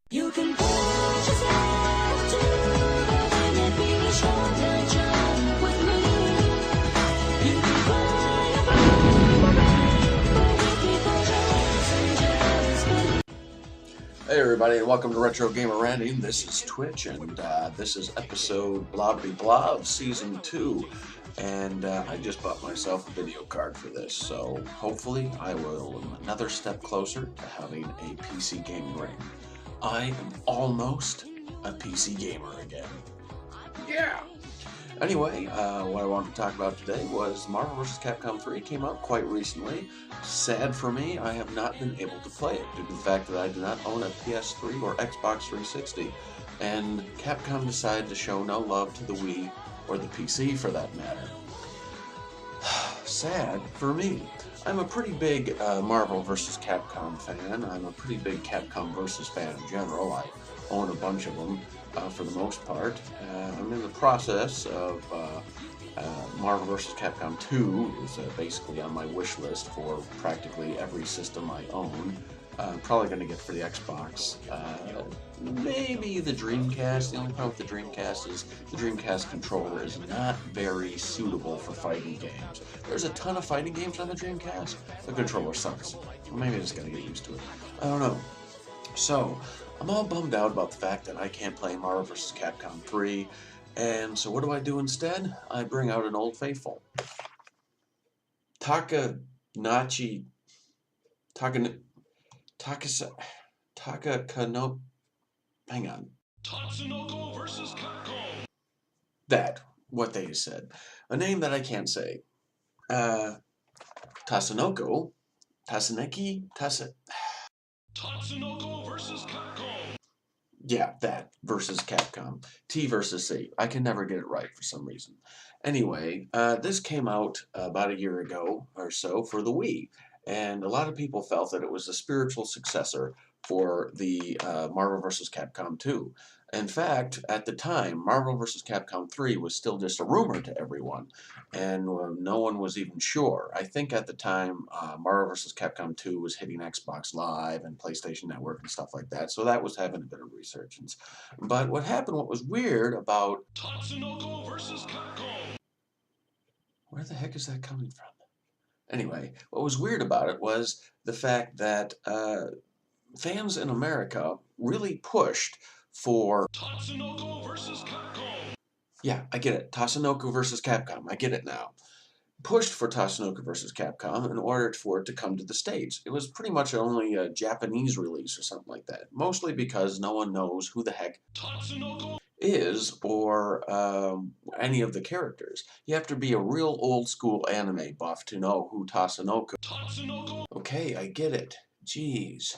You can push yourself to and it be a shorter jump with me. You can fly above the rainbow with people just and just believe. Hey everybody, and welcome to Retro Gamer Ranting. This is Twitch, and this is episode blah blah blah of Season 2. And I just bought myself a video card for this, so hopefully I will another step closer to having a PC gaming rig. I am almost a PC gamer again. Yeah! Anyway, what I wanted to talk about today was Marvel vs. Capcom 3 came out quite recently. Sad for me, I have not been able to play it due to the fact that I do not own a PS3 or Xbox 360, and Capcom decided to show no love to the Wii or the PC for that matter. Sad for me. I'm a pretty big Marvel vs. Capcom fan. I'm a pretty big Capcom vs. fan in general. I own a bunch of them for the most part. I'm in the process of Marvel vs. Capcom 2 is basically on my wish list for practically every system I own. I'm probably going to get for the Xbox. Maybe the Dreamcast. The only problem with the Dreamcast is the Dreamcast controller is not very suitable for fighting games. There's a ton of fighting games on the Dreamcast. The controller sucks. Well, maybe I just got to get used to it. I don't know. So, I'm all bummed out about the fact that I can't play Marvel vs. Capcom 3. And so what do I do instead? I bring out an old faithful. Takakano... Hang on. Tatsunoko versus Capcom. That, what they said. A name that I can't say. Tatsunoko? Tatsunoko versus Capcom. Yeah, that versus Capcom. T versus C. I can never get it right for some reason. Anyway, this came out about a year ago or so for the Wii, and a lot of people felt that it was a spiritual successor for the Marvel vs. Capcom 2. In fact, at the time, Marvel vs. Capcom 3 was still just a rumor to everyone, and no one was even sure. I think at the time, Marvel vs. Capcom 2 was hitting Xbox Live and PlayStation Network and stuff like that, so that was having a bit of resurgence. But what was weird about... Tatsunoko versus Capcom. Where the heck is that coming from? Anyway, what was weird about it was the fact that fans in America really pushed for... Tatsunoko versus Capcom. Yeah, I get it. Tatsunoko versus Capcom. I get it now. Pushed for Tatsunoko versus Capcom in order for it to come to the States. It was pretty much only a Japanese release or something like that. Mostly because no one knows who the heck Tatsunoko is or any of the characters. You have to be a real old school anime buff to know who Tatsunoko. Okay, I get it. Jeez.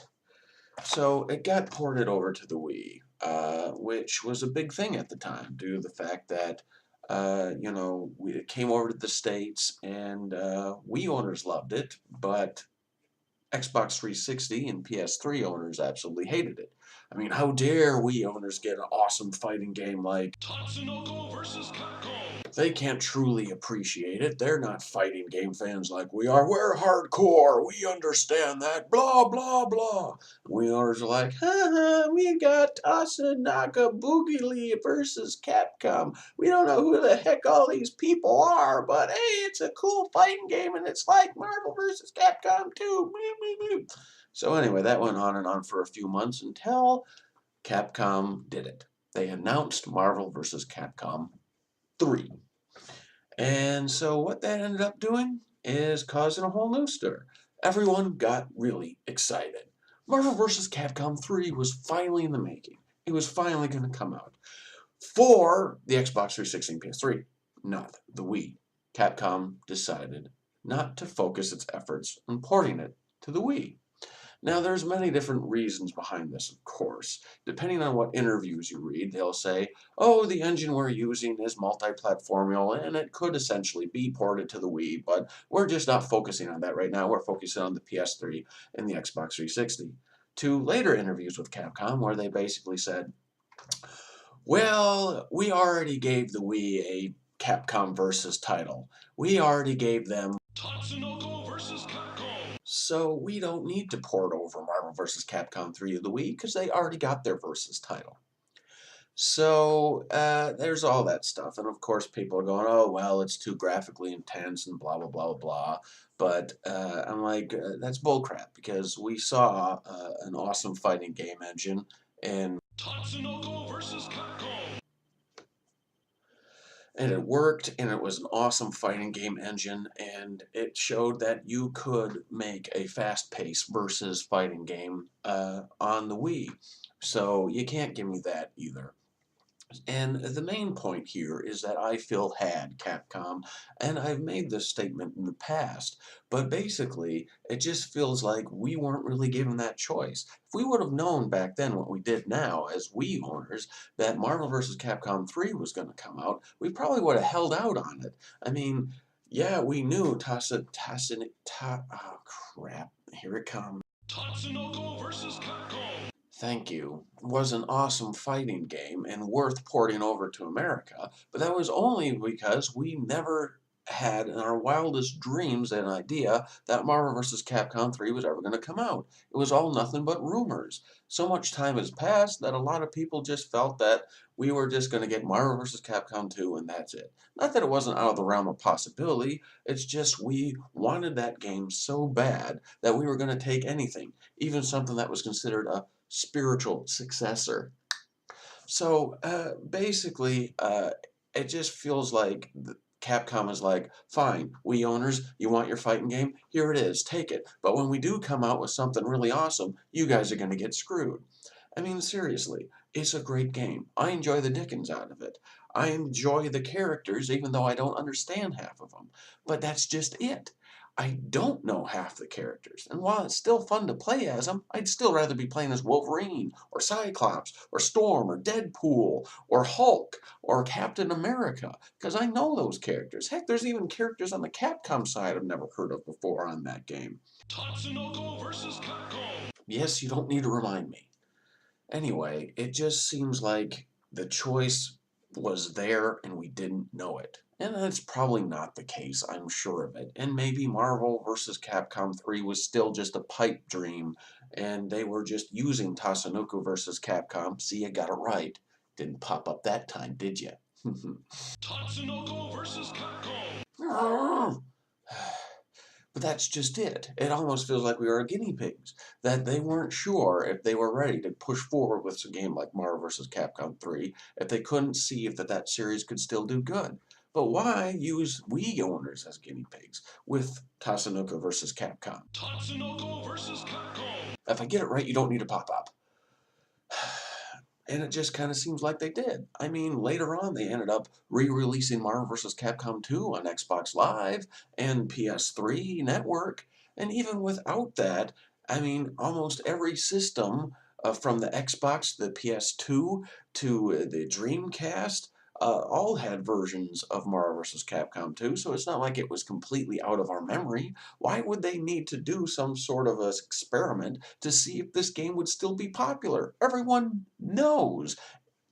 So it got ported over to the Wii, which was a big thing at the time due to the fact that it came over to the States and Wii owners loved it, but Xbox 360 and PS3 owners absolutely hated it. I mean, how dare Wii owners get an awesome fighting game like Tatsunoko versus Capcom. They can't truly appreciate it. They're not fighting game fans like we are. We're hardcore. We understand that. Blah, blah, blah. Wii owners are like, we got Tatsunoko Boogily versus Capcom. We don't know who the heck all these people are, but hey, it's a cool fighting game, and it's like Marvel vs. Capcom 2. So anyway, that went on and on for a few months until Capcom did it. They announced Marvel vs. Capcom 3. And so what that ended up doing is causing a whole new stir. Everyone got really excited. Marvel vs. Capcom 3 was finally in the making. It was finally going to come out for the Xbox 360 and PS3, not the Wii. Capcom decided not to focus its efforts on porting it to the Wii. Now, there's many different reasons behind this, of course. Depending on what interviews you read, they'll say, oh, the engine we're using is multi-platformal, and it could essentially be ported to the Wii, but we're just not focusing on that right now. We're focusing on the PS3 and the Xbox 360. To later interviews with Capcom, where they basically said, well, we already gave the Wii a Capcom versus title. We already gave them Tatsunoko versus Capcom. So we don't need to port over Marvel vs. Capcom 3 to the Wii because they already got their Versus title. So there's all that stuff, and of course people are going, "Oh well, it's too graphically intense and blah blah blah blah." But I'm like, that's bullcrap because we saw an awesome fighting game engine, and Tatsunoko versus Capcom. it worked, and it was an awesome fighting game engine, and it showed that you could make a fast-paced versus fighting game on the Wii. So you can't give me that either. And the main point here is that I feel had Capcom, and I've made this statement in the past, but basically it just feels like we weren't really given that choice. If we would have known back then what we did now as Wii owners, that Marvel vs. Capcom 3 was going to come out, we probably would have held out on it. I mean, yeah, we knew oh crap, here it comes. Tatsunoko versus Capcom. Thank you, was an awesome fighting game and worth porting over to America, but that was only because we never had in our wildest dreams an idea that Marvel vs. Capcom 3 was ever going to come out. It was all nothing but rumors. So much time has passed that a lot of people just felt that we were just going to get Marvel vs. Capcom 2 and that's it. Not that it wasn't out of the realm of possibility, it's just we wanted that game so bad that we were going to take anything, even something that was considered a spiritual successor. So basically, it just feels like Capcom is like, fine, we owners, you want your fighting game? Here it is, take it. But when we do come out with something really awesome, you guys are going to get screwed. I mean, seriously, it's a great game. I enjoy the dickens out of it. I enjoy the characters, even though I don't understand half of them. But that's just it. I don't know half the characters, and while it's still fun to play as them, I'd still rather be playing as Wolverine, or Cyclops, or Storm, or Deadpool, or Hulk, or Captain America, because I know those characters. Heck, there's even characters on the Capcom side I've never heard of before on that game. Tatsunoko versus Capcom. Yes, you don't need to remind me. Anyway, it just seems like the choice was there and we didn't know it. And that's probably not the case, I'm sure of it. And maybe Marvel vs. Capcom 3 was still just a pipe dream and they were just using Tatsunoko vs. Capcom. See, you got it right. Didn't pop up that time, did you? Tatsunoko versus Capcom. But that's just it. It almost feels like we are guinea pigs, that they weren't sure if they were ready to push forward with a game like Marvel vs. Capcom 3 if they couldn't see if that series could still do good. But why use Wii owners as guinea pigs with Tatsunoko vs. Capcom? Tatsunoko versus Capcom. If I get it right, you don't need a pop-up. And it just kind of seems like they did. I mean, later on, they ended up re-releasing Marvel vs. Capcom 2 on Xbox Live and PS3 network. And even without that, I mean, almost every system from the Xbox, the PS2, to the Dreamcast, all had versions of Marvel vs. Capcom 2, so it's not like it was completely out of our memory. Why would they need to do some sort of a experiment to see if this game would still be popular? Everyone knows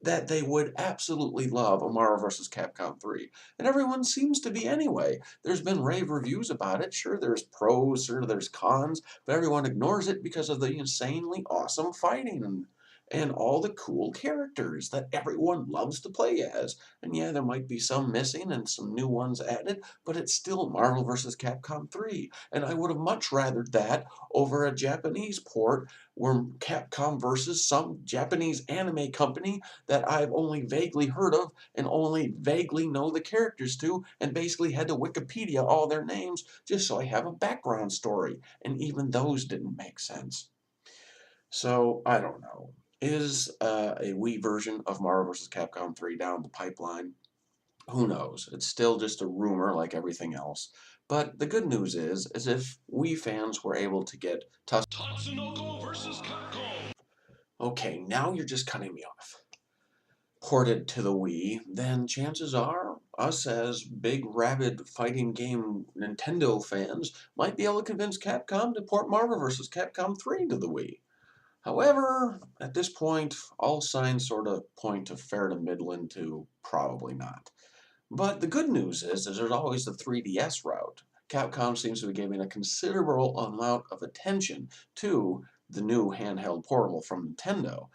that they would absolutely love a Marvel vs. Capcom 3. And everyone seems to be anyway. There's been rave reviews about it. Sure, there's pros, sure, there's cons, but everyone ignores it because of the insanely awesome fighting and all the cool characters that everyone loves to play as. And yeah, there might be some missing and some new ones added, but it's still Marvel vs. Capcom 3. And I would have much rather that over a Japanese port where Capcom versus some Japanese anime company that I've only vaguely heard of and only vaguely know the characters to, and basically had to Wikipedia all their names just so I have a background story. And even those didn't make sense. So, I don't know. Is a Wii version of Marvel vs. Capcom 3 down the pipeline? Who knows? It's still just a rumor like everything else. But the good news is if Wii fans were able to get Tatsunoko versus Capcom. okay, now you're just cutting me off. Ported to the Wii, then chances are us as big rabid fighting game Nintendo fans might be able to convince Capcom to port Marvel vs. Capcom 3 to the Wii. However, at this point, all signs sort of point to fair to Midland to probably not. But the good news is there's always the 3DS route. Capcom seems to be giving a considerable amount of attention to the new handheld portable from Nintendo.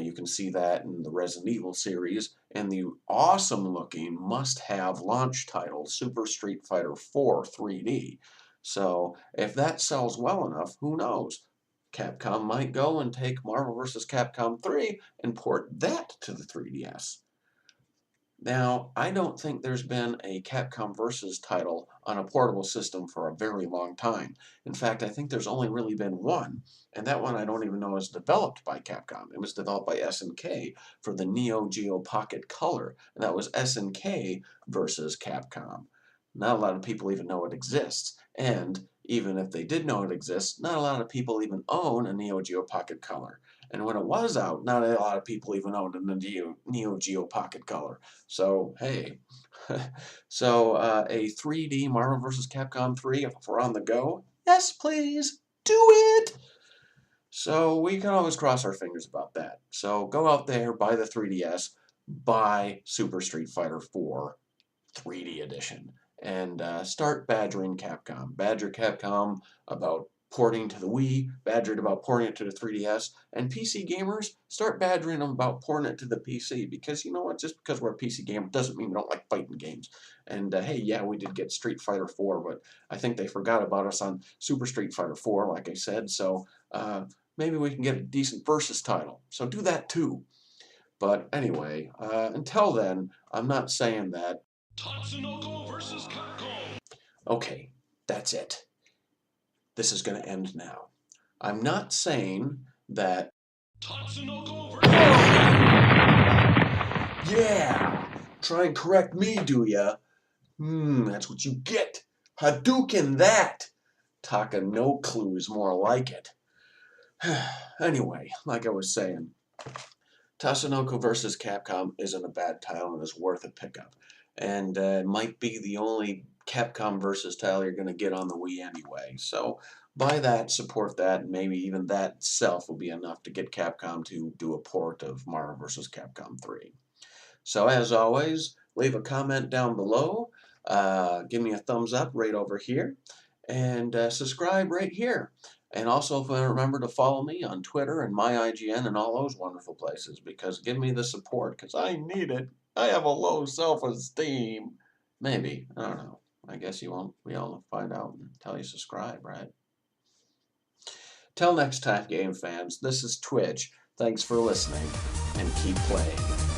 You can see that in the Resident Evil series and the awesome-looking must-have launch title Super Street Fighter 4 3D. So if that sells well enough, who knows? Capcom might go and take Marvel vs. Capcom 3 and port that to the 3DS. Now, I don't think there's been a Capcom Versus title on a portable system for a very long time. In fact, I think there's only really been one, and that one I don't even know is developed by Capcom. It was developed by SNK for the Neo Geo Pocket Color, and that was SNK versus Capcom. Not a lot of people even know it exists, and even if they did know it exists, not a lot of people even own a Neo Geo Pocket Color. And when it was out, not a lot of people even owned a Neo Geo Pocket Color. So, hey. So, a 3D Marvel vs. Capcom 3, if we're on the go, yes, please, do it! So, we can always cross our fingers about that. So, go out there, buy the 3DS, buy Super Street Fighter 4 3D edition, and start badgering Capcom. Badger Capcom about porting to the Wii, badgered about porting it to the 3DS, and PC gamers, start badgering them about porting it to the PC, because you know what, just because we're a PC gamer doesn't mean we don't like fighting games. And hey, yeah, we did get Street Fighter 4, but I think they forgot about us on Super Street Fighter 4, like I said, so maybe we can get a decent Versus title, so do that too. But anyway, until then, I'm not saying that. Tatsunoko versus Capcom. Okay, that's it. This is going to end now. I'm not saying that. Tatsunoko versus. Yeah! Try and correct me, do ya? That's what you get. Hadouken that! Taka no clues, more like it. Anyway, like I was saying, Tatsunoko versus Capcom isn't a bad title and is worth a pickup. And it might be the only Capcom versus title you're going to get on the Wii anyway. So buy that, support that, and maybe even that itself will be enough to get Capcom to do a port of Marvel vs. Capcom 3. So as always, leave a comment down below. Give me a thumbs up right over here. And subscribe right here. And also remember to follow me on Twitter and my IGN and all those wonderful places, because give me the support, because I need it. I have a low self-esteem. Maybe. I don't know. I guess you won't. We all find out until you subscribe, right? Till next time, game fans, this is Twitch. Thanks for listening, and keep playing.